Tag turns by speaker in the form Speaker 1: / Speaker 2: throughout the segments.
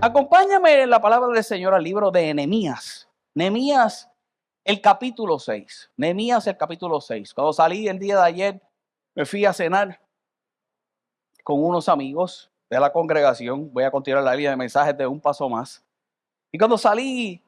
Speaker 1: Acompáñame en la palabra del Señor al libro de Nehemías. Nehemías, el capítulo 6. Nehemías, el capítulo 6. Cuando salí el día de ayer, me fui a cenar con unos amigos de la congregación. Voy a continuar la línea de mensajes de un paso más. Y cuando salí,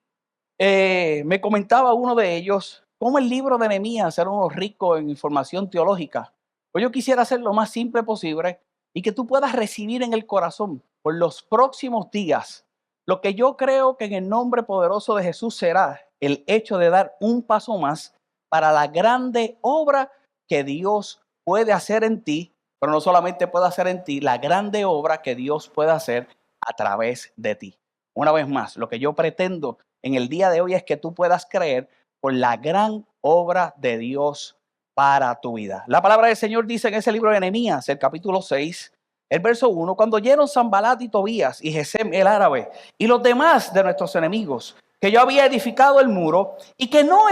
Speaker 1: me comentaba uno de ellos cómo el libro de Nehemías era uno rico en información teológica. Pues yo quisiera hacer lo más simple posible y que tú puedas recibir en el corazón por los próximos días lo que yo creo que en el nombre poderoso de Jesús será el hecho de dar un paso más para la grande obra que Dios puede hacer en ti, pero no solamente puede hacer en ti, la grande obra que Dios puede hacer a través de ti. Una vez más, lo que yo pretendo en el día de hoy es que tú puedas creer por la gran obra de Dios para tu vida. La palabra del Señor dice en ese libro de Nehemías, el capítulo 6, el verso 1, cuando oyeron Sanbalat y Tobías y Gesem el árabe y los demás de nuestros enemigos, que yo había edificado el muro y que no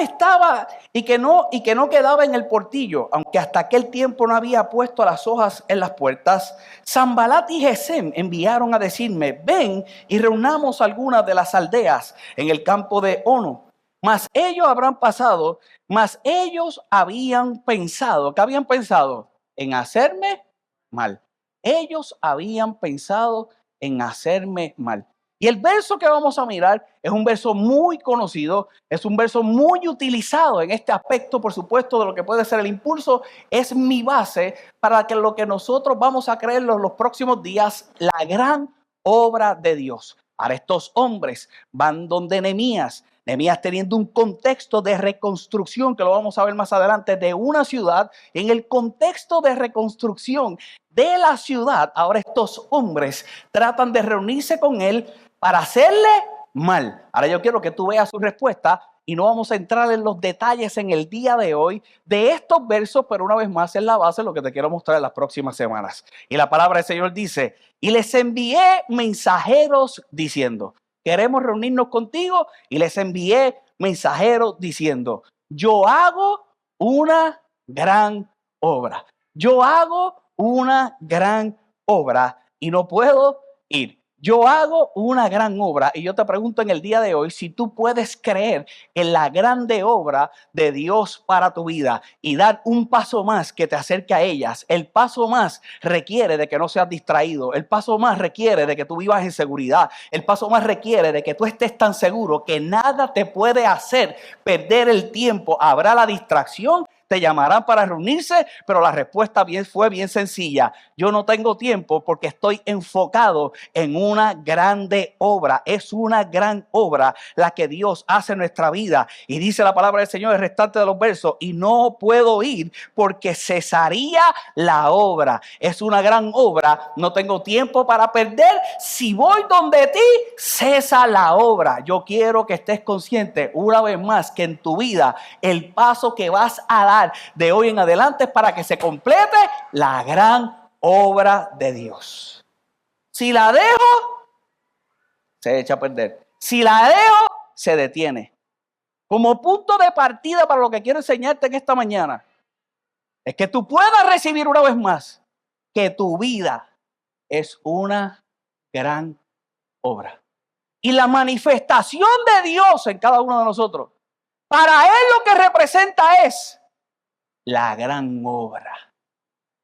Speaker 1: quedaba en el portillo, aunque hasta aquel tiempo no había puesto las hojas en las puertas, Sanbalat y Gesem enviaron a decirme: ven y reunamos algunas de las aldeas en el campo de Ono. Mas ellos habían pensado, ¿qué habían pensado? En hacerme mal. Ellos habían pensado en hacerme mal. Y el verso que vamos a mirar es un verso muy conocido, es un verso muy utilizado en este aspecto, por supuesto, de lo que puede ser el impulso. Es mi base para que lo que nosotros vamos a creer los próximos días, la gran obra de Dios. Ahora estos hombres van donde Nehemías teniendo un contexto de reconstrucción, que lo vamos a ver más adelante, de una ciudad. En el contexto de reconstrucción de la ciudad, ahora estos hombres tratan de reunirse con él para hacerle mal. Ahora yo quiero que tú veas su respuesta y no vamos a entrar en los detalles en el día de hoy de estos versos, pero una vez más es la base de lo que te quiero mostrar en las próximas semanas. Y la palabra del Señor dice: y les envié mensajeros diciendo, queremos reunirnos contigo, y les envié mensajeros diciendo, yo hago una gran obra. Yo hago una gran obra y no puedo ir. Yo hago una gran obra y yo te pregunto en el día de hoy si tú puedes creer en la grande obra de Dios para tu vida y dar un paso más que te acerque a ellas. El paso más requiere de que no seas distraído. El paso más requiere de que tú vivas en seguridad. El paso más requiere de que tú estés tan seguro que nada te puede hacer perder el tiempo. Habrá la distracción, te llamarán para reunirse, pero la respuesta fue bien sencilla. Yo no tengo tiempo porque estoy enfocado en una grande obra. Es una gran obra la que Dios hace en nuestra vida. Y dice la palabra del Señor, el restante de los versos, y no puedo ir porque cesaría la obra. Es una gran obra, no tengo tiempo para perder. Si voy donde ti, cesa la obra. Yo quiero que estés consciente una vez más que en tu vida el paso que vas a dar de hoy en adelante es para que se complete la gran obra de Dios. Si la dejo, se echa a perder. Si la dejo, se detiene. Como punto de partida para lo que quiero enseñarte en esta mañana, es que tú puedas recibir una vez más que tu vida es una gran obra. Y la manifestación de Dios en cada uno de nosotros, para Él lo que representa es la gran obra.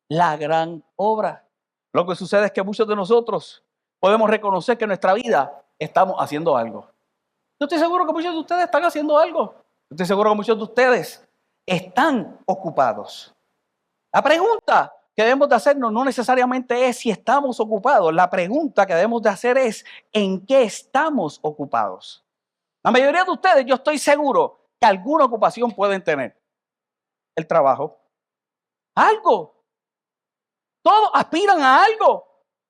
Speaker 1: La gran obra. Lo que sucede es que muchos de nosotros podemos reconocer que en nuestra vida estamos haciendo algo. Yo estoy seguro que muchos de ustedes están haciendo algo. Yo estoy seguro que muchos de ustedes están ocupados. La pregunta que debemos de hacernos no necesariamente es si estamos ocupados. La pregunta que debemos de hacer es ¿en qué estamos ocupados? La mayoría de ustedes, yo estoy seguro que alguna ocupación pueden tener. El trabajo, algo. Todos aspiran a algo.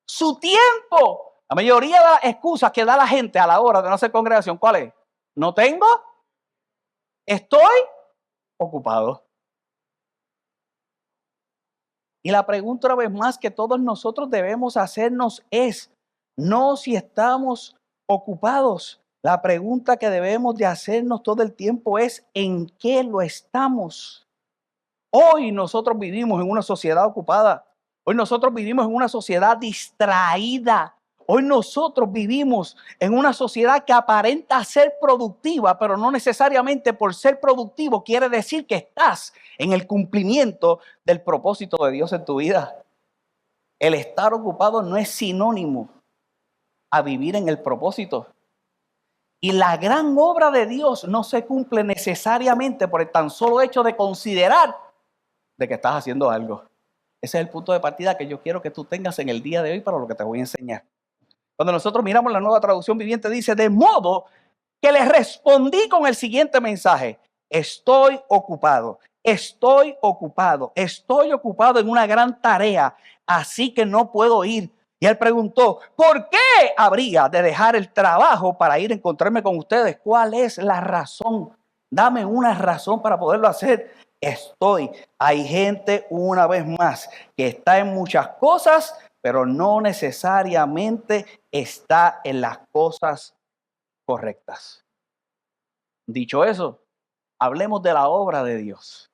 Speaker 1: Su tiempo. La mayoría de las excusas que da la gente a la hora de no hacer congregación, ¿cuál es? No tengo, estoy ocupado. Y la pregunta una vez más que todos nosotros debemos hacernos es, no si estamos ocupados. La pregunta que debemos de hacernos todo el tiempo es, ¿en qué lo estamos? Hoy nosotros vivimos en una sociedad ocupada. Hoy nosotros vivimos en una sociedad distraída. hoy nosotros vivimos en una sociedad que aparenta ser productiva, pero no necesariamente por ser productivo quiere decir que estás en el cumplimiento del propósito de Dios en tu vida. El estar ocupado no es sinónimo a vivir en el propósito. Y la gran obra de Dios no se cumple necesariamente por el tan solo hecho de considerar de que estás haciendo algo. Ese es el punto de partida que yo quiero que tú tengas en el día de hoy para lo que te voy a enseñar. Cuando nosotros miramos la Nueva Traducción Viviente, dice: de modo que les respondí con el siguiente mensaje: estoy ocupado en una gran tarea, así que no puedo ir. Y él preguntó: ¿por qué habría de dejar el trabajo para ir a encontrarme con ustedes? ¿Cuál es la razón? Dame una razón para poderlo hacer. Hay gente, una vez más, que está en muchas cosas, pero no necesariamente está en las cosas correctas. Dicho eso, hablemos de la obra de Dios.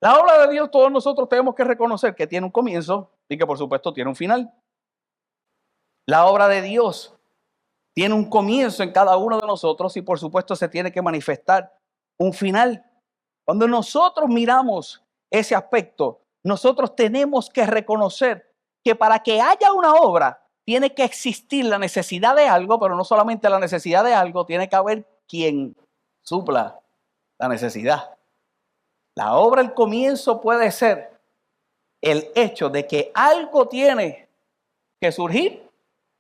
Speaker 1: La obra de Dios, todos nosotros tenemos que reconocer que tiene un comienzo y que por supuesto tiene un final. La obra de Dios tiene un comienzo en cada uno de nosotros y por supuesto se tiene que manifestar un final. Cuando nosotros miramos ese aspecto, nosotros tenemos que reconocer que para que haya una obra tiene que existir la necesidad de algo, pero no solamente la necesidad de algo, tiene que haber quien supla la necesidad. La obra, el comienzo puede ser el hecho de que algo tiene que surgir,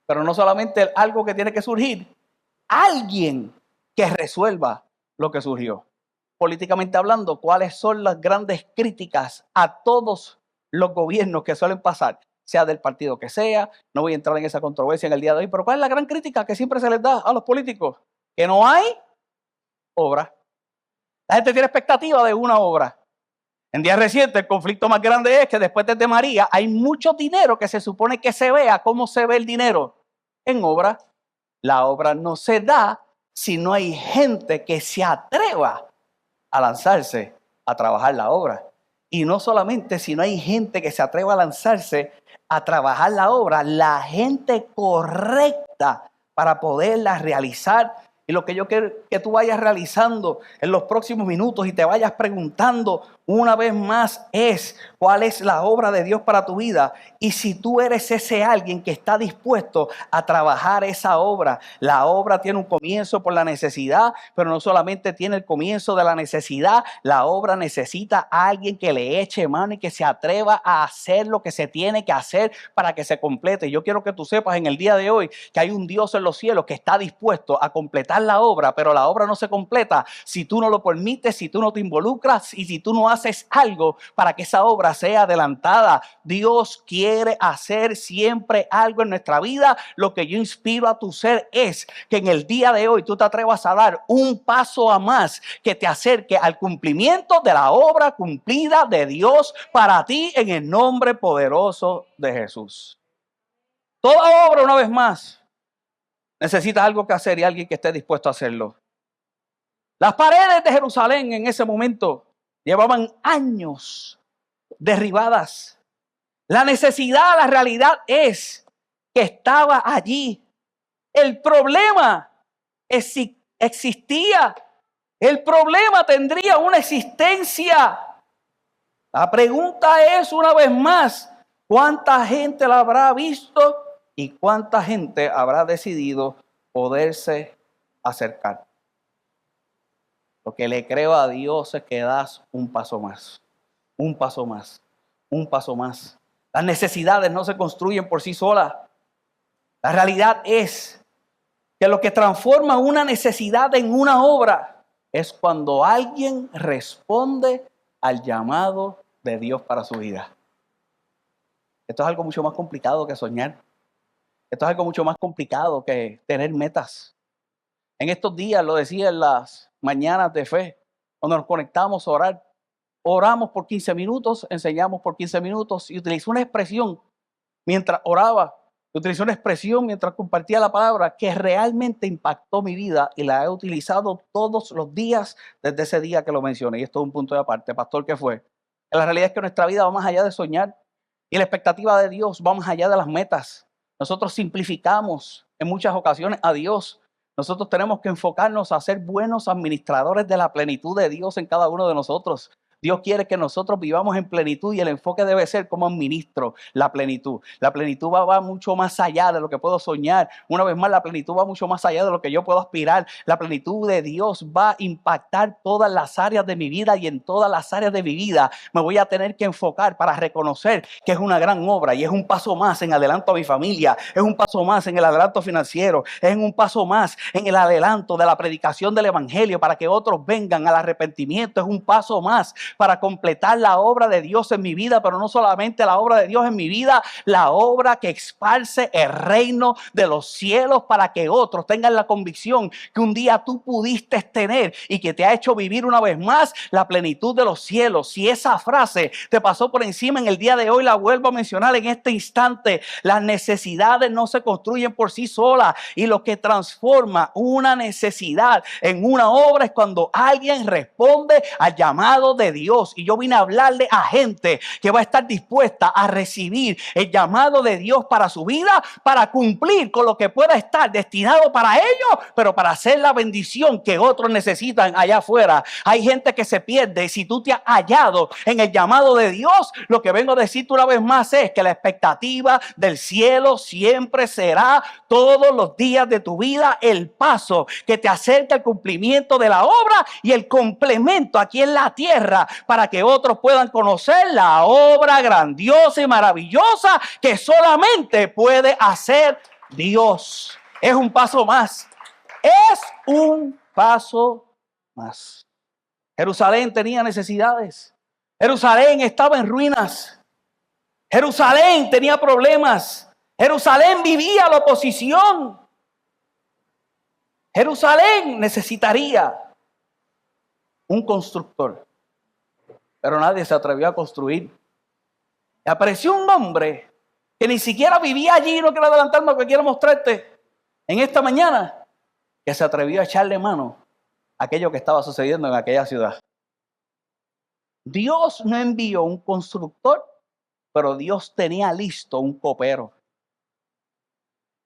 Speaker 1: pero no solamente algo que tiene que surgir, alguien que resuelva lo que surgió. Políticamente hablando, ¿cuáles son las grandes críticas a todos los gobiernos que suelen pasar? Sea del partido que sea, no voy a entrar en esa controversia en el día de hoy, pero ¿cuál es la gran crítica que siempre se les da a los políticos? Que no hay obra. La gente tiene expectativa de una obra. En días recientes, el conflicto más grande es que después de María hay mucho dinero que se supone que se vea. ¿Cómo se ve el dinero? En obra. La obra no se da si no hay gente que se atreva a lanzarse a trabajar la obra. Y no solamente si no hay gente que se atreva a lanzarse a trabajar la obra, la gente correcta para poderla realizar. Y lo que yo quiero que tú vayas realizando en los próximos minutos y te vayas preguntando una vez más es: ¿cuál es la obra de Dios para tu vida? Y si tú eres ese alguien que está dispuesto a trabajar esa obra. La obra tiene un comienzo por la necesidad, pero no solamente tiene el comienzo de la necesidad, la obra necesita a alguien que le eche mano y que se atreva a hacer lo que se tiene que hacer para que se complete. Yo quiero que tú sepas en el día de hoy que hay un Dios en los cielos que está dispuesto a completar la obra, pero la obra no se completa si tú no lo permites, si tú no te involucras y si tú no haces algo para que esa obra sea adelantada. Dios quiere hacer siempre algo en nuestra vida. Lo que yo inspiro a tu ser es que en el día de hoy tú te atrevas a dar un paso a más que te acerque al cumplimiento de la obra cumplida de Dios para ti en el nombre poderoso de Jesús. Toda obra, una vez más, necesita algo que hacer y alguien que esté dispuesto a hacerlo. Las paredes de Jerusalén en ese momento llevaban años derribadas. La necesidad, la realidad es que estaba allí. El problema es si existía. El problema tendría una existencia. La pregunta es una vez más: ¿cuánta gente la habrá visto y cuánta gente habrá decidido poderse acercar? Lo que le creo a Dios es que das un paso más, un paso más, un paso más. Las necesidades no se construyen por sí solas. La realidad es que lo que transforma una necesidad en una obra es cuando alguien responde al llamado de Dios para su vida. Esto es algo mucho más complicado que soñar. Esto es algo mucho más complicado que tener metas. En estos días, lo decía en las mañanas de fe, cuando nos conectamos a orar, oramos por 15 minutos, enseñamos por 15 minutos y utilicé una expresión mientras oraba, utilicé una expresión mientras compartía la palabra que realmente impactó mi vida y la he utilizado todos los días desde ese día que lo mencioné. Y esto es un punto de aparte, pastor, ¿qué fue? La realidad es que nuestra vida va más allá de soñar y la expectativa de Dios va más allá de las metas. Nosotros simplificamos en muchas ocasiones a Dios. Nosotros tenemos que enfocarnos a ser buenos administradores de la plenitud de Dios en cada uno de nosotros. Dios quiere que nosotros vivamos en plenitud y el enfoque debe ser cómo administro la plenitud. La plenitud va mucho más allá de lo que puedo soñar. Una vez más, la plenitud va mucho más allá de lo que yo puedo aspirar. La plenitud de Dios va a impactar todas las áreas de mi vida y en todas las áreas de mi vida me voy a tener que enfocar para reconocer que es una gran obra y es un paso más en adelanto a mi familia, es un paso más en el adelanto financiero, es un paso más en el adelanto de la predicación del evangelio para que otros vengan al arrepentimiento, es un paso más para completar la obra de Dios en mi vida, pero no solamente la obra de Dios en mi vida, la obra que esparce el reino de los cielos para que otros tengan la convicción que un día tú pudiste tener y que te ha hecho vivir una vez más la plenitud de los cielos. Si esa frase te pasó por encima en el día de hoy, la vuelvo a mencionar en este instante. Las necesidades no se construyen por sí solas y lo que transforma una necesidad en una obra es cuando alguien responde al llamado de Dios. Y yo vine a hablarle a gente que va a estar dispuesta a recibir el llamado de Dios para su vida, para cumplir con lo que pueda estar destinado para ellos, pero para hacer la bendición que otros necesitan allá afuera. Hay gente que se pierde. Si tú te has hallado en el llamado de Dios, lo que vengo a decirte una vez más es que la expectativa del cielo siempre será todos los días de tu vida el paso que te acerca al cumplimiento de la obra y el complemento aquí en la tierra para que otros puedan conocer la obra grandiosa y maravillosa que solamente puede hacer Dios. Es un paso más. Es un paso más. Jerusalén tenía necesidades. Jerusalén estaba en ruinas. Jerusalén tenía problemas. Jerusalén vivía la oposición. Jerusalén necesitaría un constructor, pero nadie se atrevió a construir. Y apareció un hombre que ni siquiera vivía allí. No quiero adelantarme lo que quiero mostrarte en esta mañana, que se atrevió a echarle mano a aquello que estaba sucediendo en aquella ciudad. Dios no envió un constructor, pero Dios tenía listo un copero.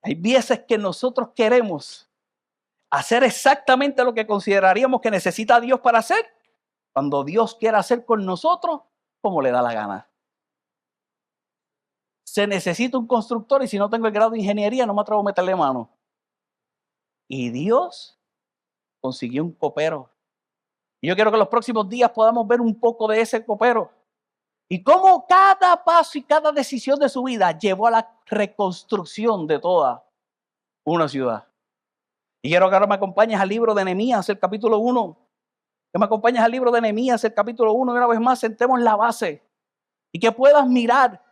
Speaker 1: Hay veces que nosotros queremos hacer exactamente lo que consideraríamos que necesita Dios para hacer, cuando Dios quiere hacer con nosotros como le da la gana. Se necesita un constructor y si no tengo el grado de ingeniería no me atrevo a meterle mano. Y Dios consiguió un copero. Y yo quiero que los próximos días podamos ver un poco de ese copero y cómo cada paso y cada decisión de su vida llevó a la reconstrucción de toda una ciudad. Y quiero que ahora me acompañes al libro de Nehemías, el capítulo 1. Que me acompañes al libro de Nehemías, el capítulo 1. Y una vez más sentemos la base. Y que puedas mirar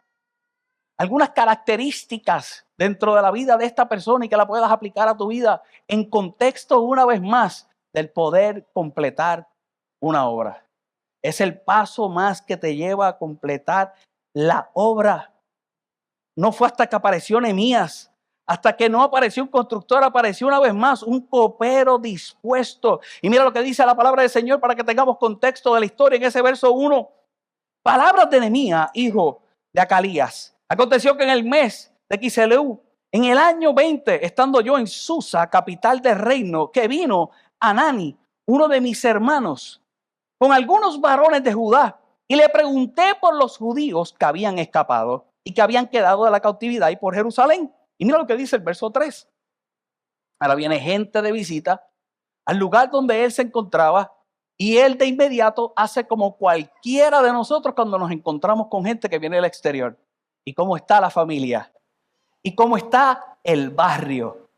Speaker 1: algunas características dentro de la vida de esta persona y que la puedas aplicar a tu vida en contexto, una vez más, del poder completar una obra. Es el paso más que te lleva a completar la obra. No fue hasta que apareció Nehemías. Hasta que no apareció un constructor, apareció una vez más un copero dispuesto. Y mira lo que dice la palabra del Señor para que tengamos contexto de la historia en ese verso 1. Palabras de Nehemías, hijo de Acalías. Aconteció que en el mes de Quisleu, en el año 20, estando yo en Susa, capital del reino, que vino Anani, uno de mis hermanos, con algunos varones de Judá, y le pregunté por los judíos que habían escapado y que habían quedado de la cautividad y por Jerusalén. Y mira lo que dice el verso 3. Ahora viene gente de visita al lugar donde él se encontraba y él de inmediato hace como cualquiera de nosotros cuando nos encontramos con gente que viene del exterior. ¿Y cómo está la familia? ¿Y cómo está el barrio?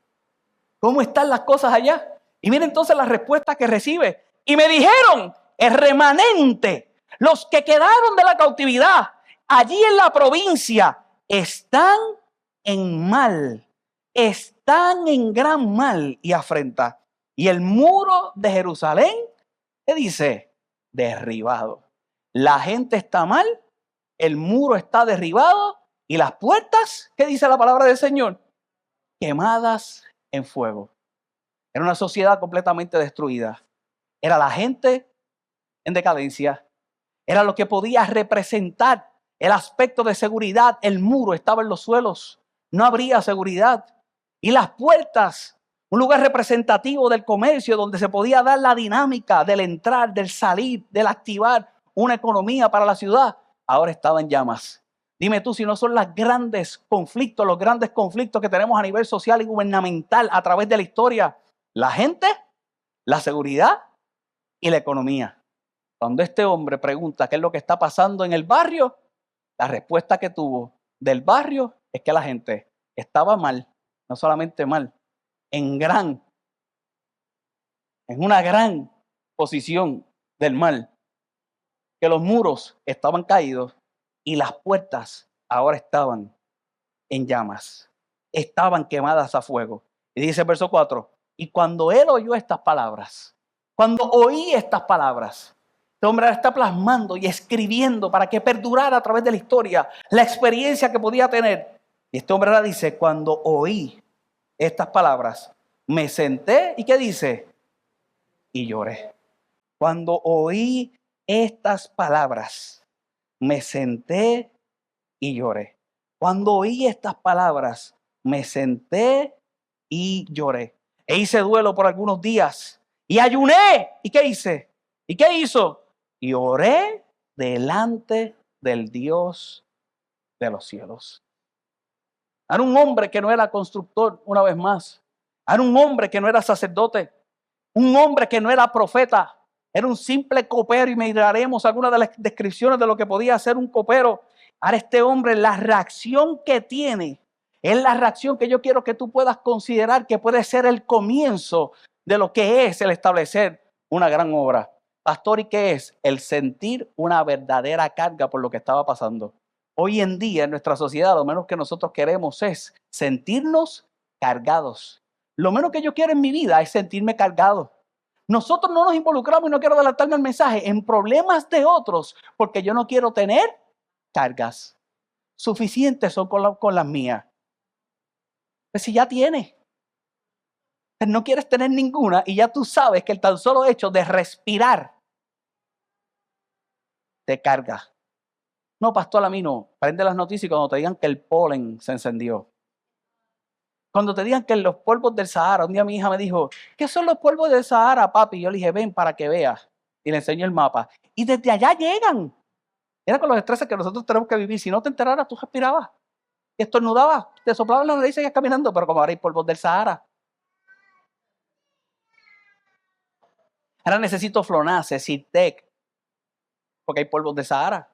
Speaker 1: ¿Cómo están las cosas allá? Y mira entonces la respuesta que recibe. Y me dijeron, el remanente, los que quedaron de la cautividad allí en la provincia, están en mal, están en gran mal y afrenta. Y el muro de Jerusalén, ¿qué dice? Derribado. La gente está mal, el muro está derribado y las puertas, ¿qué dice la palabra del Señor? Quemadas en fuego. Era una sociedad completamente destruida. Era la gente en decadencia. Era lo que podía representar el aspecto de seguridad. El muro estaba en los suelos. no habría seguridad. Y las puertas, un lugar representativo del comercio donde se podía dar la dinámica del entrar, del salir, del activar una economía para la ciudad, ahora estaba en llamas. Dime tú si no son los grandes conflictos que tenemos a nivel social y gubernamental a través de la historia. La gente, la seguridad y la economía. Cuando este hombre pregunta qué es lo que está pasando en el barrio, la respuesta que tuvo del barrio es que la gente estaba mal, no solamente mal, en una gran posición del mal, que los muros estaban caídos y las puertas ahora estaban en llamas, estaban quemadas a fuego. Y dice el verso 4, y cuando él oyó estas palabras, cuando oí estas palabras, este hombre está plasmando y escribiendo para que perdurara a través de la historia la experiencia que podía tener. Y este hombre ahora dice, cuando oí estas palabras, me senté, ¿y qué dice? Y lloré. Cuando oí estas palabras, me senté y lloré. Cuando oí estas palabras, me senté y lloré. E hice duelo por algunos días y ayuné. ¿Y qué hice? ¿Y qué hizo? Y oré delante del Dios de los cielos. Era un hombre que no era constructor, una vez más. Era un hombre que no era sacerdote. Un hombre que no era profeta. Era un simple copero y miraremos algunas de las descripciones de lo que podía hacer un copero. Ahora este hombre, la reacción que tiene, es la reacción que yo quiero que tú puedas considerar que puede ser el comienzo de lo que es el establecer una gran obra. Pastor, ¿y qué es? El sentir una verdadera carga por lo que estaba pasando. Hoy en día en nuestra sociedad lo menos que nosotros queremos es sentirnos cargados. Lo menos que yo quiero en mi vida es sentirme cargado. Nosotros no nos involucramos, y no quiero adelantarme al mensaje, en problemas de otros porque yo no quiero tener cargas. Suficientes son con las mías. Pues si ya tienes, pues no quieres tener ninguna y ya tú sabes que el tan solo hecho de respirar te carga. No, pastor, a mí no. Prende las noticias y cuando te digan que el polen se encendió. Cuando te digan que los polvos del Sahara, un día mi hija me dijo, ¿qué son los polvos del Sahara, papi? Y yo le dije, ven para que veas. Y le enseño el mapa. Y desde allá llegan. Era con los estreses que nosotros tenemos que vivir. Si no te enteraras, tú respirabas. Y estornudabas, te soplaban la nariz y seguías caminando. Pero como ahora hay polvos del Sahara. Ahora necesito Flonase, Zyrtec, porque hay polvos del Sahara.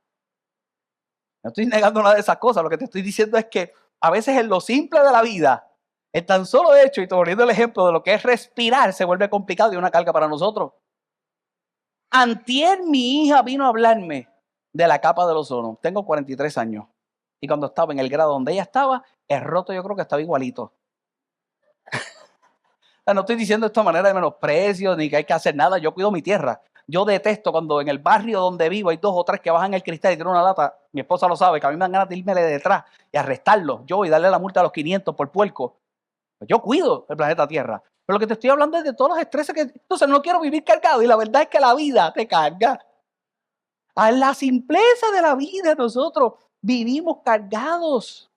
Speaker 1: No estoy negando nada de esas cosas. Lo que te estoy diciendo es que a veces en lo simple de la vida, el tan solo hecho, y te poniendo el ejemplo de lo que es respirar, se vuelve complicado y una carga para nosotros. Antier mi hija vino a hablarme de la capa del ozono. Tengo 43 años. Y cuando estaba en el grado donde ella estaba, el roto yo creo que estaba igualito. No estoy diciendo esto de manera de menosprecio, ni que hay que hacer nada. Yo cuido mi tierra. Yo detesto cuando en el barrio donde vivo hay 2 o 3 que bajan el cristal y tienen una lata. Mi esposa lo sabe, que a mí me dan ganas de irme detrás y arrestarlo. Yo y darle la multa a los 500 por puerco. Pues yo cuido el planeta Tierra. Pero lo que te estoy hablando es de todos los estreses que... Entonces no quiero vivir cargado y la verdad es que la vida te carga. A la simpleza de la vida nosotros vivimos cargados.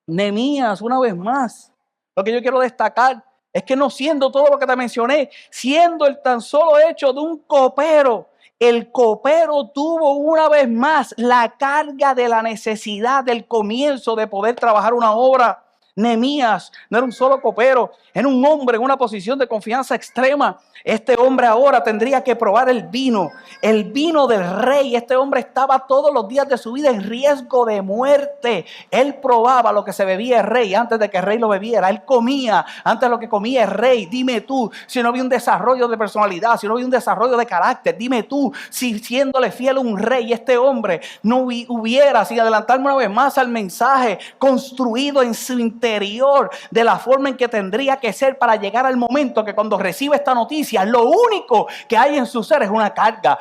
Speaker 1: Nehemías, una vez más. Lo que yo quiero destacar es que no siendo todo lo que te mencioné, siendo el tan solo hecho de un copero, el copero tuvo una vez más la carga de la necesidad del comienzo de poder trabajar una obra. Nehemías no era un solo copero, era un hombre en una posición de confianza extrema. Este hombre ahora tendría que probar el vino del rey. Este hombre estaba todos los días de su vida en riesgo de muerte. Él probaba lo que se bebía el rey antes de que el rey lo bebiera. Él comía antes de lo que comía el rey. Dime tú si no había un desarrollo de personalidad, si no había un desarrollo de carácter. Dime tú si siéndole fiel a un rey, este hombre no hubiera, sin adelantarme una vez más al mensaje, construido en su interior interior de la forma en que tendría que ser para llegar al momento que cuando recibe esta noticia, lo único que hay en su ser es una carga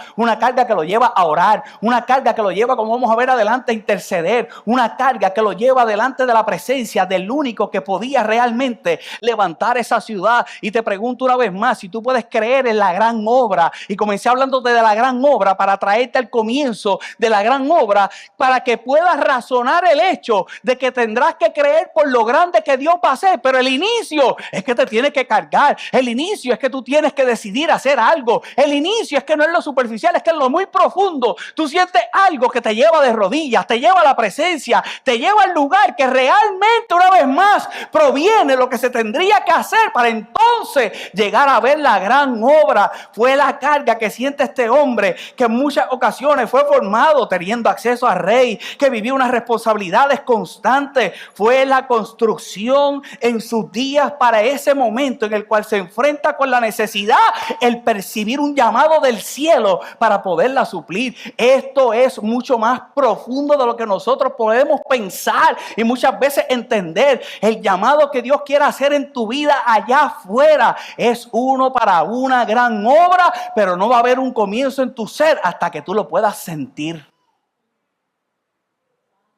Speaker 1: que lo lleva a orar, una carga que lo lleva, como vamos a ver adelante, a interceder, una carga que lo lleva delante de la presencia del único que podía realmente levantar esa ciudad. Y te pregunto una vez más, si tú puedes creer en la gran obra. Y comencé hablando de la gran obra para traerte al comienzo de la gran obra, para que puedas razonar el hecho de que tendrás que creer por lo grande que Dios va a hacer. Pero el inicio es que te tienes que cargar. El inicio es que tú tienes que decidir hacer algo. El inicio es que no es lo superficial, es que es lo muy profundo. Tú sientes algo que te lleva de rodillas, te lleva a la presencia, te lleva al lugar que realmente una vez más proviene lo que se tendría que hacer para entonces llegar a ver la gran obra. Fue la carga que siente este hombre, que en muchas ocasiones fue formado teniendo acceso al rey, que vivió unas responsabilidades constantes. Fue la construcción en sus días para ese momento en el cual se enfrenta con la necesidad, el percibir un llamado del cielo para poderla suplir. Esto es mucho más profundo de lo que nosotros podemos pensar y muchas veces entender. El llamado que Dios quiere hacer en tu vida allá afuera es uno para una gran obra, pero no va a haber un comienzo en tu ser hasta que tú lo puedas sentir.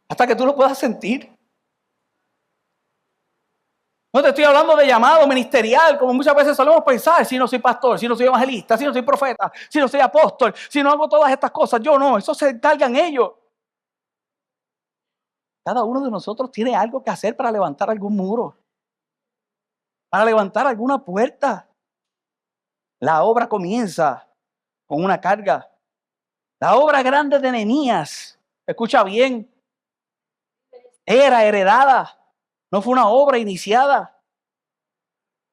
Speaker 1: Hasta que tú lo puedas sentir. No te estoy hablando de llamado ministerial, como muchas veces solemos pensar. Si no soy pastor, si no soy evangelista, si no soy profeta, si no soy apóstol, si no hago todas estas cosas, yo no, eso se encargan ellos. Cada uno de nosotros tiene algo que hacer para levantar algún muro, para levantar alguna puerta. La obra comienza con una carga. La obra grande de Nehemías, escucha bien, era heredada. No fue una obra iniciada.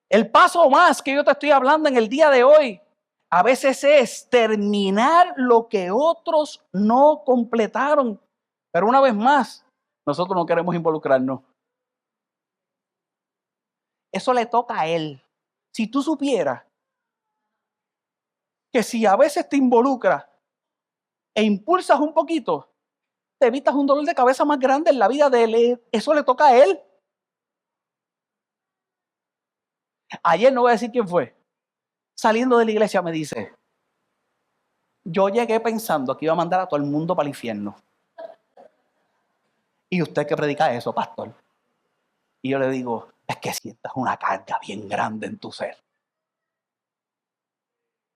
Speaker 1: El paso más que yo te estoy hablando en el día de hoy, a veces es terminar lo que otros no completaron. Pero una vez más, nosotros no queremos involucrarnos. Eso le toca a él. Si tú supieras que si a veces te involucras e impulsas un poquito, te evitas un dolor de cabeza más grande en la vida de él. Eso le toca a él. Ayer no voy a decir quién fue. Saliendo de la iglesia me dice, yo llegué pensando que iba a mandar a todo el mundo para el infierno. ¿Y usted qué predica eso, pastor? Y yo le digo, es que sientas una carga bien grande en tu ser.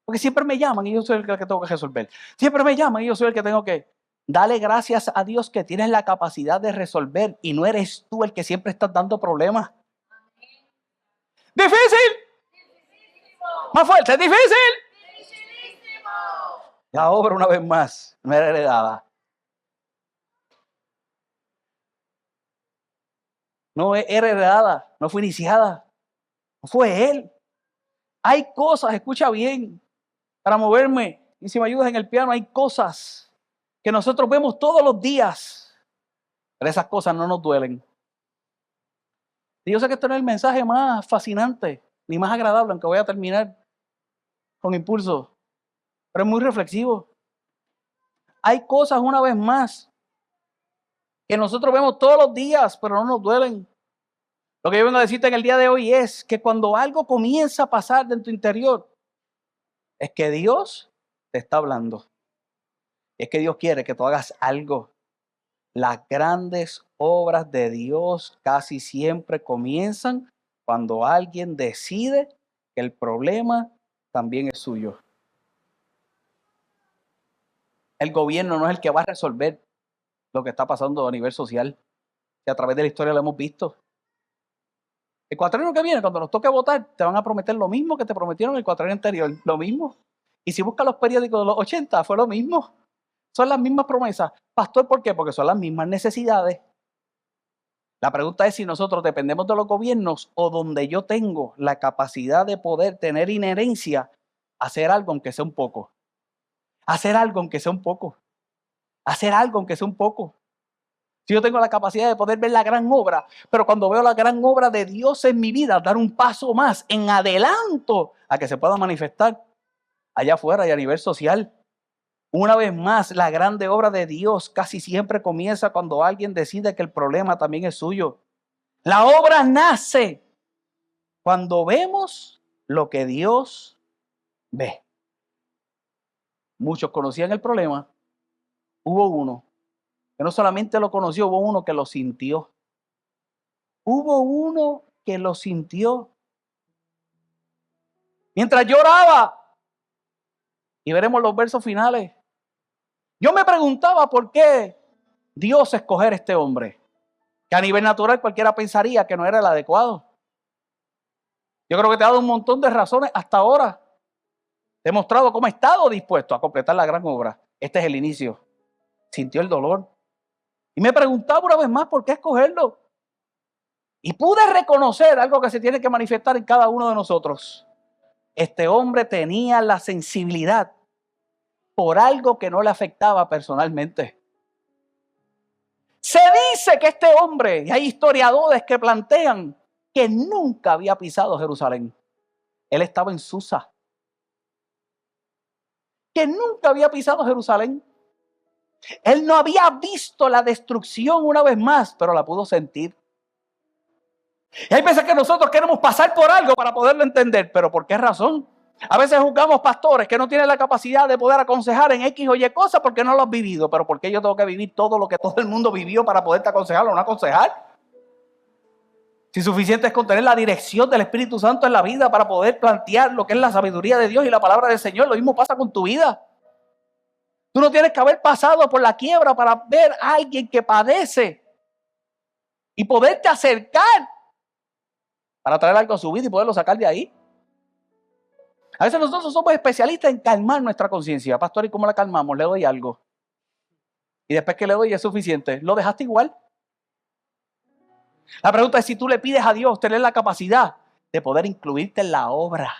Speaker 1: Porque siempre me llaman y yo soy el que tengo que resolver. Siempre me llaman y yo soy el que tengo que darle gracias a Dios que tienes la capacidad de resolver y no eres tú el que siempre estás dando problemas. ¿Difícil? Más fuerte, ¿difícil? Dificilísimo. La obra, una vez más, no era heredada. No era heredada, no fue iniciada. No fue él. Hay cosas, escucha bien, para moverme. Y si me ayudas en el piano, hay cosas que nosotros vemos todos los días. Pero esas cosas no nos duelen. Y yo sé que este no es el mensaje más fascinante, ni más agradable, aunque voy a terminar con impulso. Pero es muy reflexivo. Hay cosas, una vez más, que nosotros vemos todos los días, pero no nos duelen. Lo que yo vengo a decirte en el día de hoy es que cuando algo comienza a pasar en tu interior, es que Dios te está hablando. Es que Dios quiere que tú hagas algo. Las grandes obras de Dios casi siempre comienzan cuando alguien decide que el problema también es suyo. El gobierno no es el que va a resolver lo que está pasando a nivel social, que a través de la historia lo hemos visto. El cuatrienio que viene, cuando nos toque votar, te van a prometer lo mismo que te prometieron el cuatrienio anterior, lo mismo. Y si buscas los periódicos de los 80, fue lo mismo. Son las mismas promesas. Pastor, ¿por qué? Porque son las mismas necesidades. La pregunta es si nosotros dependemos de los gobiernos o donde yo tengo la capacidad de poder tener inherencia, hacer algo aunque sea un poco. Hacer algo aunque sea un poco. Hacer algo aunque sea un poco. Si yo tengo la capacidad de poder ver la gran obra, pero cuando veo la gran obra de Dios en mi vida, dar un paso más en adelanto a que se pueda manifestar allá afuera y a nivel social. Una vez más, la grande obra de Dios casi siempre comienza cuando alguien decide que el problema también es suyo. La obra nace cuando vemos lo que Dios ve. Muchos conocían el problema. Hubo uno que no solamente lo conoció, hubo uno que lo sintió. Hubo uno que lo sintió. Mientras lloraba, y veremos los versos finales, yo me preguntaba por qué Dios escoger este hombre, que a nivel natural cualquiera pensaría que no era el adecuado. Yo creo que te ha dado un montón de razones hasta ahora. Te he mostrado cómo ha estado dispuesto a completar la gran obra. Este es el inicio. Sintió el dolor. Y me preguntaba una vez más por qué escogerlo. Y pude reconocer algo que se tiene que manifestar en cada uno de nosotros. Este hombre tenía la sensibilidad por algo que no le afectaba personalmente. Se dice que este hombre, y hay historiadores que plantean que nunca había pisado Jerusalén. Él estaba en Susa. Que nunca había pisado Jerusalén. Él no había visto la destrucción una vez más, pero la pudo sentir. Y hay veces que nosotros queremos pasar por algo para poderlo entender, pero ¿por qué razón? A veces juzgamos pastores que no tienen la capacidad de poder aconsejar en X o Y cosas porque no lo han vivido. Pero ¿por qué yo tengo que vivir todo lo que todo el mundo vivió para poderte aconsejar o no aconsejar? Si suficiente es contener la dirección del Espíritu Santo en la vida para poder plantear lo que es la sabiduría de Dios y la palabra del Señor. Lo mismo pasa con tu vida. Tú no tienes que haber pasado por la quiebra para ver a alguien que padece y poderte acercar para traer algo a su vida y poderlo sacar de ahí. A veces nosotros somos especialistas en calmar nuestra conciencia. Pastor, ¿y cómo la calmamos? Le doy algo. Y después que le doy es suficiente. ¿Lo dejaste igual? La pregunta es si tú le pides a Dios tener la capacidad de poder incluirte en la obra.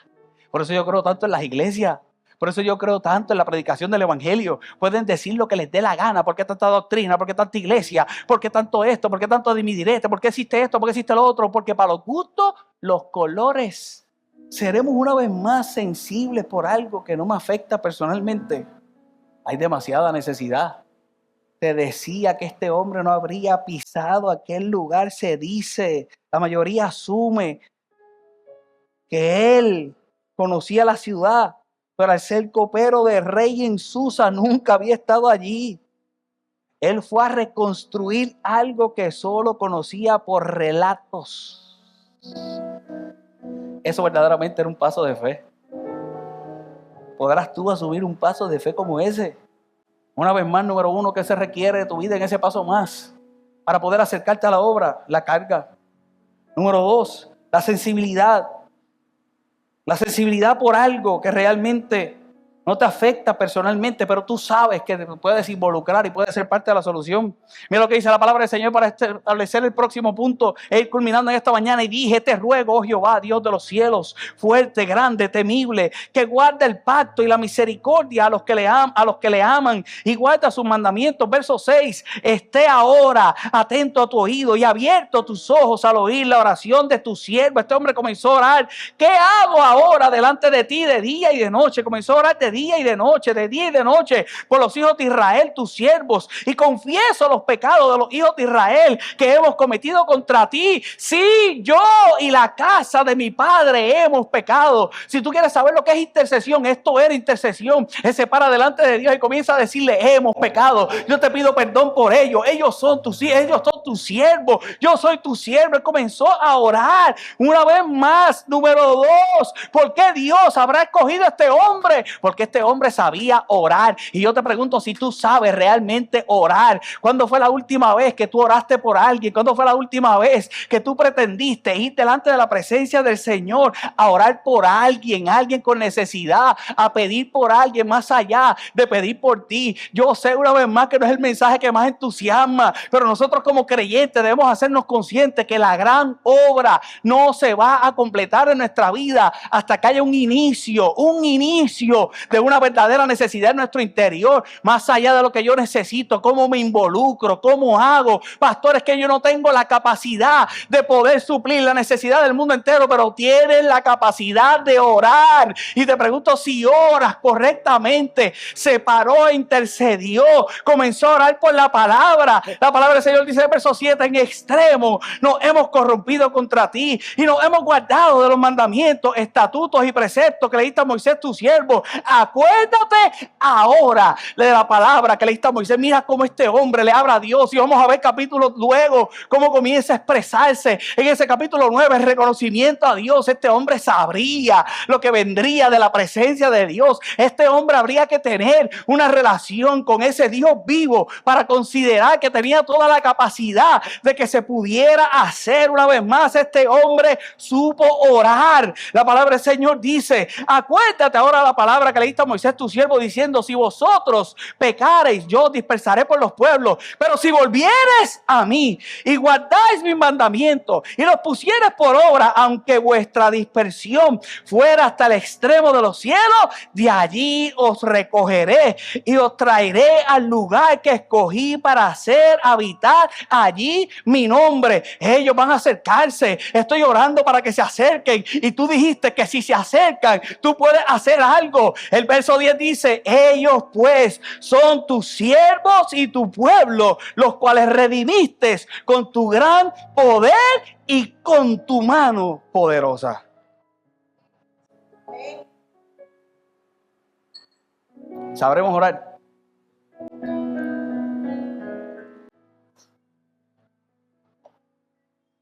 Speaker 1: Por eso yo creo tanto en las iglesias. Por eso yo creo tanto en la predicación del evangelio. Pueden decir lo que les dé la gana. ¿Por qué tanta doctrina? ¿Por qué tanta iglesia? ¿Por qué tanto esto? ¿Por qué tanto dimidirete? ¿Por qué existe esto? ¿Por qué existe lo otro? Porque para los gustos, los colores. Seremos una vez más sensibles por algo que no me afecta personalmente. Hay demasiada necesidad. Te decía que este hombre no habría pisado aquel lugar, se dice. La mayoría asume que él conocía la ciudad, pero al ser copero de rey en Susa nunca había estado allí. Él fue a reconstruir algo que solo conocía por relatos. Eso verdaderamente era un paso de fe. ¿Podrás tú asumir un paso de fe como ese? Una vez más, número uno, ¿qué se requiere de tu vida en ese paso más? Para poder acercarte a la obra, la carga. Número dos, la sensibilidad. La sensibilidad por algo que realmente no te afecta personalmente, pero tú sabes que te puedes involucrar y puedes ser parte de la solución. Mira lo que dice la palabra del Señor para establecer el próximo punto, e ir culminando en esta mañana. Y dije, te ruego, oh Jehová, Dios de los cielos, fuerte, grande, temible, que guarda el pacto y la misericordia a los que le aman y guarda sus mandamientos. Verso 6, esté ahora atento a tu oído y abierto tus ojos al oír la oración de tu siervo. Este hombre comenzó a orar. ¿Qué hago ahora delante de ti de día y de noche? Comenzó a orar de día y de noche, de día y de noche, por los hijos de Israel, tus siervos, y confieso los pecados de los hijos de Israel que hemos cometido contra ti. Sí, yo y la casa de mi padre hemos pecado. Si tú quieres saber lo que es intercesión, esto era intercesión. Él se para delante de Dios y comienza a decirle, hemos pecado, yo te pido perdón por ellos, ellos son tus siervos, yo soy tu siervo. Él comenzó a orar una vez más. Número dos, ¿por qué Dios habrá escogido a este hombre? Porque este hombre sabía orar. Y yo te pregunto si tú sabes realmente orar. ¿Cuándo fue la última vez que tú oraste por alguien? ¿Cuándo fue la última vez que tú pretendiste ir delante de la presencia del Señor a orar por alguien con necesidad, a pedir por alguien más allá de pedir por ti? Yo sé una vez más que no es el mensaje que más entusiasma, pero nosotros como creyentes debemos hacernos conscientes que la gran obra no se va a completar en nuestra vida hasta que haya un inicio de una verdadera necesidad en nuestro interior, más allá de lo que yo necesito. ¿Cómo me involucro? ¿Cómo hago? Pastor, es que yo no tengo la capacidad de poder suplir la necesidad necesidad del mundo entero, pero tienes la capacidad de orar. Y te pregunto si oras correctamente. Se paró, intercedió, comenzó a orar por la palabra. La palabra del Señor dice en el verso 7, en extremo nos hemos corrompido contra ti y nos hemos guardado de los mandamientos, estatutos y preceptos que le diste a Moisés tu siervo. Acuérdate ahora de la palabra que le diste a Moisés. Mira cómo este hombre le habla a Dios, y vamos a ver capítulos luego cómo comienza a expresarse en ese capítulo 9, el reconocimiento a Dios. Este hombre sabría lo que vendría de la presencia de Dios. Este hombre habría que tener una relación con ese Dios vivo para considerar que tenía toda la capacidad de que se pudiera hacer. Una vez más, este hombre supo orar. La palabra del Señor dice: acuérdate ahora la palabra que le diste a Moisés tu siervo, diciendo: si vosotros pecareis, yo os dispersaré por los pueblos, pero si volviereis a mí y guardáis mis mandamientos y los pusieres por obra, aunque vuestra dispersión fuera hasta el extremo de los cielos, de allí os recogeré y os traeré al lugar que escogí para hacer habitar allí mi nombre. Ellos van a acercarse. Estoy orando para que se acerquen, y tú dijiste que si se acercan tú puedes hacer algo. El verso 10 dice: ellos pues son tus siervos y tu pueblo, los cuales redimiste con tu gran poder y con tu mano poderosa. Sabremos orar.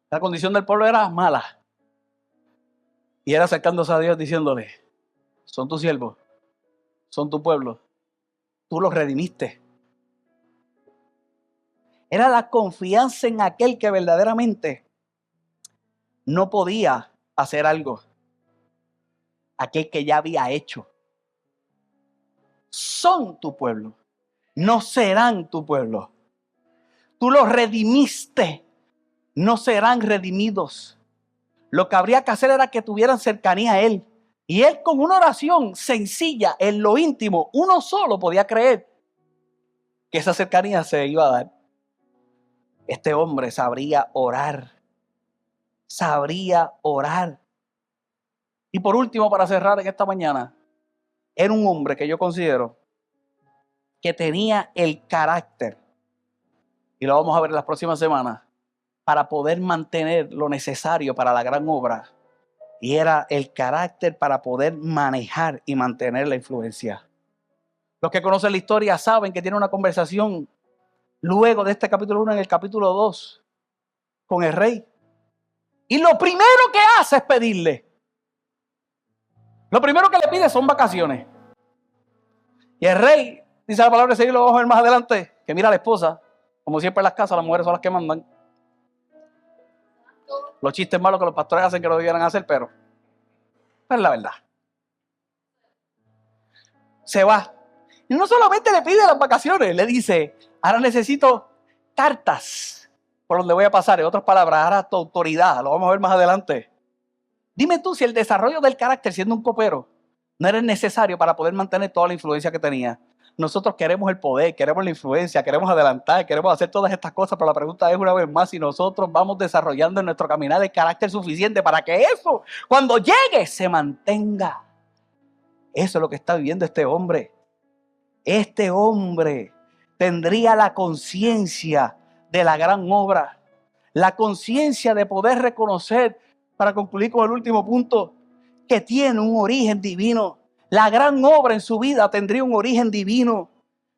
Speaker 1: La condición del pueblo era mala, y era acercándose a Dios diciéndole: son tus siervos, son tu pueblo, tú los redimiste. Era la confianza en aquel que verdaderamente no podía hacer algo, aquel que ya había hecho. Son tu pueblo, no serán tu pueblo. Tú los redimiste, no serán redimidos. Lo que habría que hacer era que tuvieran cercanía a Él. Y Él, con una oración sencilla, en lo íntimo, uno solo podía creer que esa cercanía se iba a dar. Este hombre sabría orar. Sabría orar. Y por último, para cerrar en esta mañana, era un hombre que yo considero que tenía el carácter, y lo vamos a ver en las próximas semanas, para poder mantener lo necesario para la gran obra. Y era el carácter para poder manejar y mantener la influencia. Los que conocen la historia saben que tiene una conversación luego de este capítulo 1 en el capítulo 2 con el rey. Y lo primero que hace es pedirle. Lo primero que le pide son vacaciones. Y el rey, dice la palabra del Señor, lo vamos a ver más adelante, que mira a la esposa. Como siempre en las casas, las mujeres son las que mandan. Los chistes malos que los pastores hacen que no debieran hacer, pero es la verdad. Se va. Y no solamente le pide las vacaciones, le dice: ahora necesito cartas por donde voy a pasar. En otras palabras, ahora tu autoridad. Lo vamos a ver más adelante. Dime tú si el desarrollo del carácter siendo un copero no era necesario para poder mantener toda la influencia que tenía. Nosotros queremos el poder, queremos la influencia, queremos adelantar, queremos hacer todas estas cosas, pero la pregunta es una vez más si nosotros vamos desarrollando en nuestro caminar el carácter suficiente para que eso, cuando llegue, se mantenga. Eso es lo que está viviendo este hombre. Este hombre tendría la conciencia de la gran obra, la conciencia de poder reconocer, para concluir con el último punto, que tiene un origen divino. La gran obra en su vida tendría un origen divino.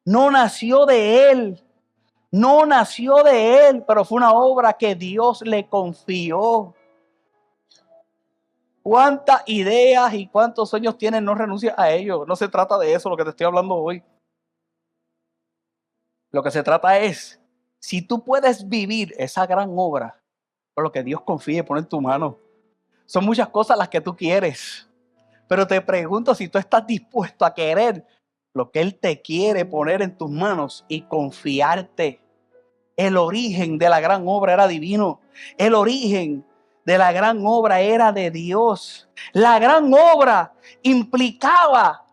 Speaker 1: No nació de él. No nació de él, pero fue una obra que Dios le confió. ¿Cuántas ideas y cuántos sueños tienes? No renuncias a ellos. No se trata de eso lo que te estoy hablando hoy. Lo que se trata es, si tú puedes vivir esa gran obra, por lo que Dios confía y pone en tu mano. Son muchas cosas las que tú quieres. Pero te pregunto si tú estás dispuesto a querer lo que Él te quiere poner en tus manos y confiarte. El origen de la gran obra era divino. El origen de la gran obra era de Dios. La gran obra implicaba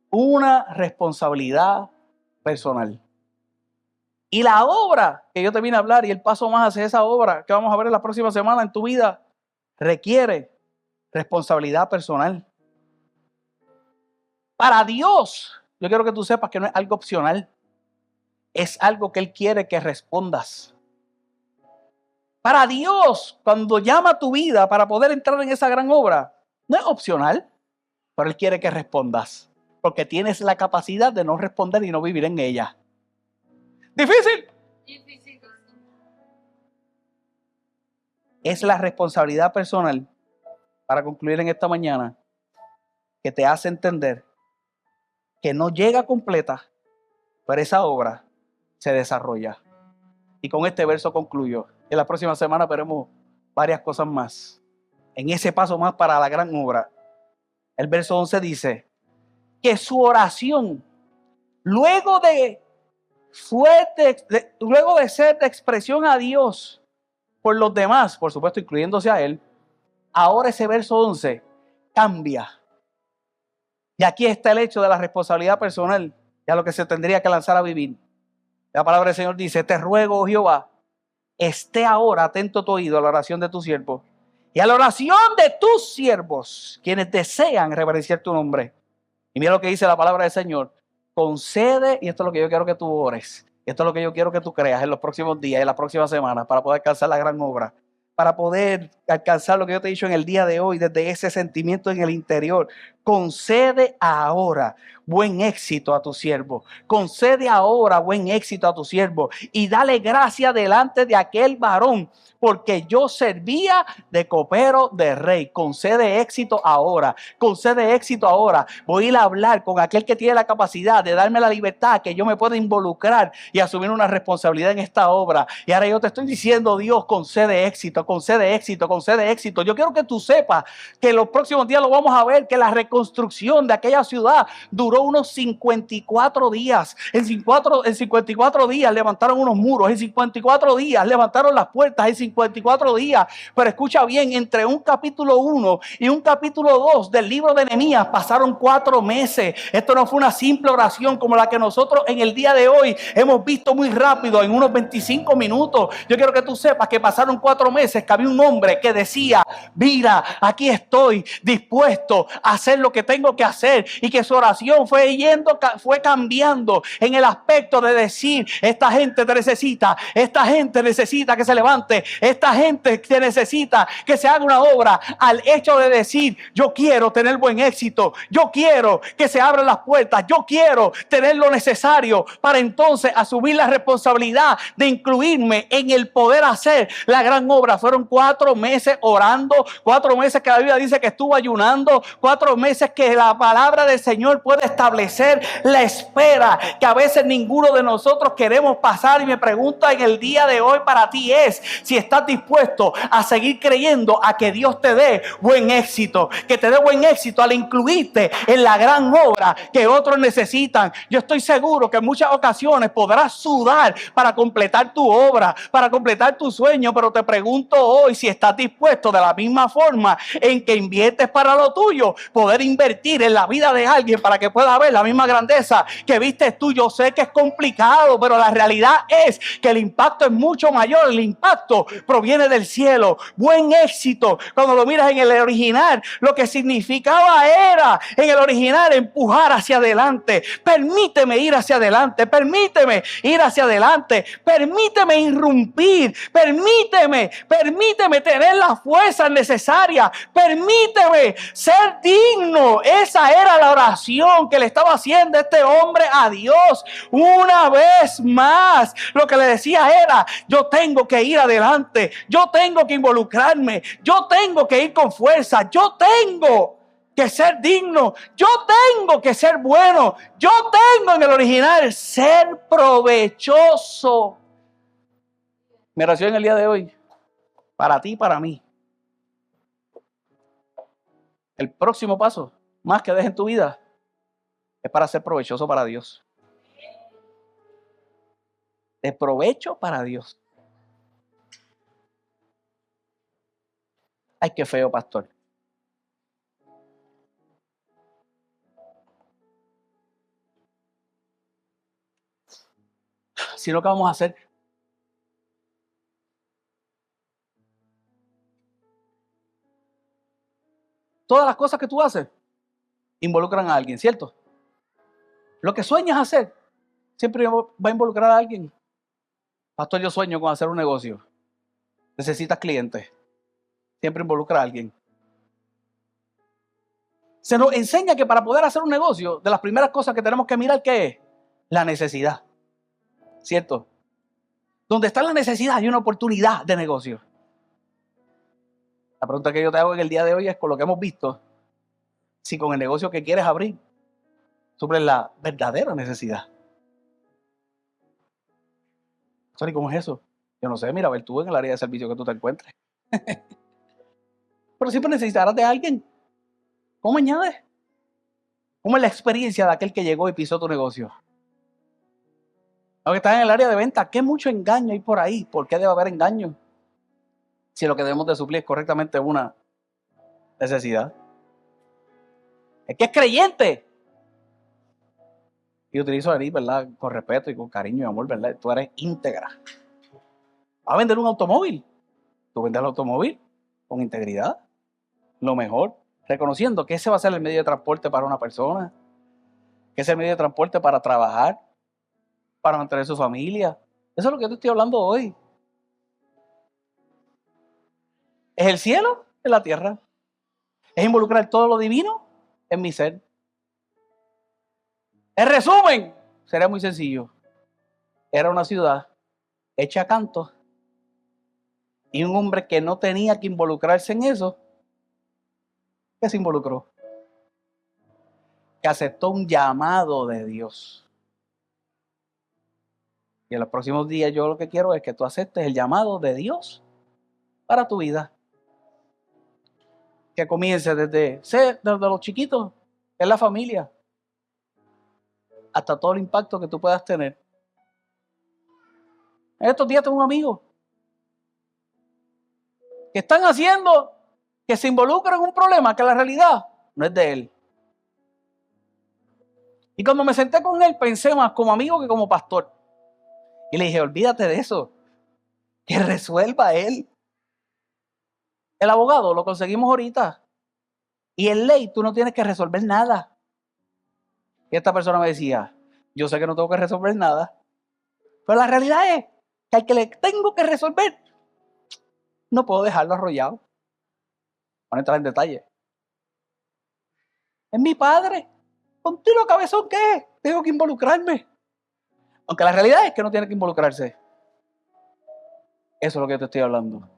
Speaker 1: una responsabilidad personal. Y la obra que yo te vine a hablar y el paso más hacia esa obra que vamos a ver en la próxima semana en tu vida requiere responsabilidad personal. Para Dios, yo quiero que tú sepas que no es algo opcional. Es algo que Él quiere que respondas. Para Dios, cuando llama a tu vida para poder entrar en esa gran obra, no es opcional, pero Él quiere que respondas. Porque tienes la capacidad de no responder y no vivir en ella. ¿Difícil? Difícil. Es la responsabilidad personal, para concluir en esta mañana, que te hace entender que no llega completa, pero esa obra se desarrolla. Y con este verso concluyo. En la próxima semana veremos varias cosas más. En ese paso más para la gran obra. El verso 11 dice que su oración, luego de ser de expresión a Dios por los demás, por supuesto incluyéndose a Él, ahora ese verso 11 cambia. Y aquí está el hecho de la responsabilidad personal y a lo que se tendría que lanzar a vivir. La palabra del Señor dice: te ruego, oh Jehová, esté ahora atento tu oído a la oración de tu siervo y a la oración de tus siervos, quienes desean reverenciar tu nombre. Y mira lo que dice la palabra del Señor: concede, y esto es lo que yo quiero que tú ores, esto es lo que yo quiero que tú creas en los próximos días, en las próximas semanas, para poder alcanzar la gran obra, para poder alcanzar lo que yo te he dicho en el día de hoy, desde ese sentimiento en el interior. Concede ahora buen éxito a tu siervo. Concede ahora buen éxito a tu siervo y dale gracia delante de aquel varón, porque yo servía de copero de rey. Concede éxito ahora. Concede éxito ahora. Voy a ir a hablar con aquel que tiene la capacidad de darme la libertad, que yo me pueda involucrar y asumir una responsabilidad en esta obra. Y ahora yo te estoy diciendo: Dios, concede éxito, concede éxito, concede éxito. Yo quiero que tú sepas que los próximos días lo vamos a ver, que la reconstrucción de aquella ciudad duró unos 54 días. En 54 días levantaron unos muros, en 54 días levantaron las puertas, en 54 días. Pero escucha bien, entre un capítulo 1 y un capítulo 2 del libro de Nehemías pasaron 4 meses. Esto no fue una simple oración como la que nosotros en el día de hoy hemos visto muy rápido, en unos 25 minutos. Yo quiero que tú sepas que pasaron 4 meses, que había un hombre que decía: mira, aquí estoy dispuesto a hacer lo que tengo que hacer, y que su oración fue cambiando en el aspecto de decir: esta gente te necesita, esta gente necesita que se levante, esta gente que necesita que se haga una obra, al hecho de decir: yo quiero tener buen éxito, yo quiero que se abran las puertas, yo quiero tener lo necesario para entonces asumir la responsabilidad de incluirme en el poder hacer la gran obra. Fueron 4 meses orando, 4 meses que la Biblia dice que estuvo ayunando, 4 meses que la palabra del Señor puede establecer la espera que a veces ninguno de nosotros queremos pasar. Y mi pregunta en el día de hoy para ti es si estás dispuesto a seguir creyendo a que Dios te dé buen éxito, que te dé buen éxito al incluirte en la gran obra que otros necesitan. Yo estoy seguro que en muchas ocasiones podrás sudar para completar tu obra, para completar tu sueño, pero te pregunto hoy si estás dispuesto, de la misma forma en que inviertes para lo tuyo, poder invertir en la vida de alguien para que pueda ver la misma grandeza que viste tú. Yo sé que es complicado, pero la realidad es que el impacto es mucho mayor. El impacto proviene del cielo. Buen éxito, cuando lo miras en el original, lo que significaba era, en el original, empujar hacia adelante. Permíteme ir hacia adelante, permíteme ir hacia adelante, permíteme irrumpir, permíteme tener las fuerzas necesarias, permíteme ser digno. Esa era la oración que le estaba haciendo este hombre a Dios. Una vez más, lo que le decía era: yo tengo que ir adelante, yo tengo que involucrarme, yo tengo que ir con fuerza, yo tengo que ser digno, yo tengo que ser bueno, yo tengo, en el original, ser provechoso. Mi oración en el día de hoy, para ti y para mí, el próximo paso más que dejes en tu vida es para ser provechoso para Dios. De provecho para Dios. Ay, qué feo, pastor. Si lo que vamos a hacer, Todas las cosas que tú haces involucran a alguien, ¿cierto? Lo que sueñas hacer siempre va a involucrar a alguien. Pastor, yo sueño con hacer un negocio. Necesitas clientes. Siempre involucra a alguien. Se nos enseña que para poder hacer un negocio, de las primeras cosas que tenemos que mirar, ¿qué es? La necesidad. ¿Cierto? Donde está la necesidad hay una oportunidad de negocio. La pregunta que yo te hago en el día de hoy es, con lo que hemos visto, si con el negocio que quieres abrir, suples la verdadera necesidad. Sorry, ¿cómo es eso? Yo no sé, mira, a ver tú en el área de servicio que tú te encuentres. Pero siempre necesitarás de alguien. ¿Cómo añades? ¿Cómo es la experiencia de aquel que llegó y pisó tu negocio? Aunque estás en el área de venta, ¿qué mucho engaño hay por ahí? ¿Por qué debe haber engaño? Si lo que debemos de suplir es correctamente una necesidad. Es que es creyente. Y utilizo a ti, ¿verdad? Con respeto y con cariño y amor, ¿verdad? Tú eres íntegra. ¿Va a vender un automóvil? Tú vendes el automóvil con integridad. Lo mejor. Reconociendo que ese va a ser el medio de transporte para una persona. Que es el medio de transporte para trabajar. Para mantener su familia. Eso es lo que yo te estoy hablando hoy. Es el cielo en la tierra. Es involucrar todo lo divino en mi ser. En resumen, sería muy sencillo. Era una ciudad hecha a canto y un hombre que no tenía que involucrarse en eso, que se involucró, que aceptó un llamado de Dios. Y en los próximos días yo lo que quiero es que tú aceptes el llamado de Dios para tu vida. Que comience desde los chiquitos, en la familia, hasta todo el impacto que tú puedas tener. En estos días tengo un amigo que están haciendo que se involucra en un problema que la realidad no es de él. Y cuando me senté con él, pensé más como amigo que como pastor. Y le dije, olvídate de eso, que resuelva él. El abogado lo conseguimos ahorita. Y en ley tú no tienes que resolver nada. Y esta persona me decía, yo sé que no tengo que resolver nada, pero la realidad es que al que le tengo que resolver, no puedo dejarlo arrollado. Van a entrar en detalle. Es mi padre. Continuo cabezón, ¿qué? Tengo que involucrarme. Aunque la realidad es que no tiene que involucrarse. Eso es lo que te estoy hablando.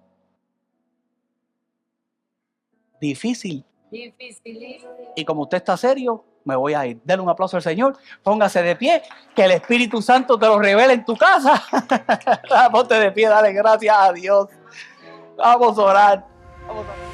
Speaker 1: Difícil.
Speaker 2: Dificilísimo.
Speaker 1: Y como usted está serio, me voy a ir. Denle un aplauso al Señor. Póngase de pie. Que el Espíritu Santo te lo revele en tu casa. Ponte de pie, dale gracias a Dios. Vamos a orar. Vamos a orar.